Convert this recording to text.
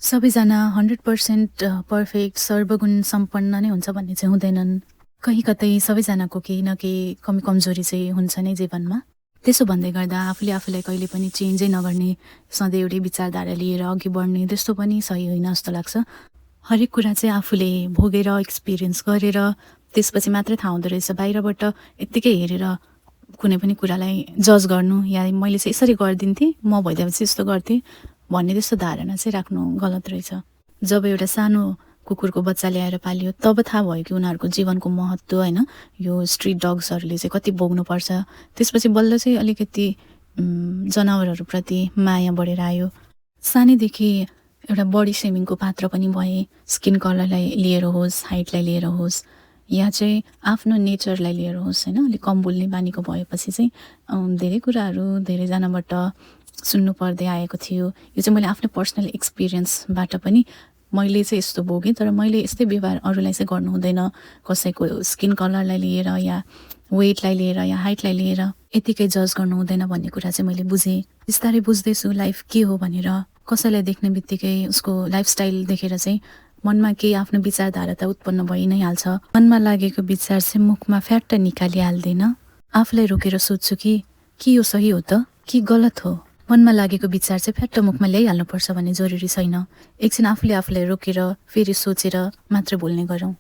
सबैजना 100% पर्फेक्ट सर्वगुण सम्पन्न नै हुन्छ भन्ने चाहिँ हुँदैनन्। कहीँ कतै सबैजनाको केही न केही कमी कमजोरी चाहिँ हुन्छ नै जीवनमा। त्यसो भन्दै गर्दा आफूले आफूलाई कहिले पनि चेन्जै नगर्ने, सधैँ एउटै विचारधारा लिएर अघि बढ्ने त्यस्तो पनि सही होइन जस्तो लाग्छ। हरेक कुरा चाहिँ आफूले भोगेर एक्सपिरियन्स गरेर त्यसपछि मात्रै थाहा हुँदो रहेछ। बाहिरबाट यत्तिकै हेरेर कुनै पनि कुरालाई जज गर्नु या मैले चाहिँ यसरी गरिदिन्थेँ, म भइदिएपछि यस्तो गर्थेँ भन्ने त्यस्तो धारणा चाहिँ राख्नु गलत रहेछ। जब एउटा सानो कुकुरको बच्चा ल्याएर पालियो तब थाहा भयो कि उनीहरूको जीवनको महत्त्व होइन, यो स्ट्रिट डग्सहरूले चाहिँ कति भोग्नुपर्छ। त्यसपछि बल्ल चाहिँ अलिकति जनावरहरूप्रति माया बढेर आयो। सानैदेखि एउटा बडी सेमिङको पात्र पनि भएँ, स्किन कलरलाई लिएर होस्, हाइटलाई लिएर होस् या चाहिँ आफ्नो नेचरलाई लिएर होस् होइन। अलिक कम बोल्ने बानीको भएपछि चाहिँ धेरै कुराहरू धेरैजनाबाट सुन्नु पर्दै आएको थियो। यो चाहिँ मैले आफ्नो पर्सनल एक्सपिरियन्सबाट पनि मैले चाहिँ यस्तो भोगेँ, तर मैले यस्तै व्यवहार अरूलाई चाहिँ गर्नु हुँदैन। कसैको स्किन कलरलाई लिएर या वेटलाई लिएर या हाइटलाई लिएर यतिकै जज गर्नु हुँदैन भन्ने कुरा चाहिँ मैले बुझेँ। बिस्तारै बुझ्दैछु लाइफ के हो भनेर। कसैलाई देख्ने बित्तिकै उसको लाइफस्टाइल देखेर चाहिँ मनमा केही आफ्नो विचारधारा त उत्पन्न भइ नै हाल्छ। मनमा लागेको विचार चाहिँ मुखमा फ्याट्ट निकालिहाल्दैन। आफूलाई रोकेर सोध्छु कि यो सही हो त कि गलत हो। मनमा लागेको विचार चाहिँ फ्याट्ट मुखमा ल्याइहाल्नुपर्छ भन्ने जरुरी छैन। एकछिन आफूले आफूलाई रोकेर फेरि सोचेर मात्र बोल्ने गरौँ।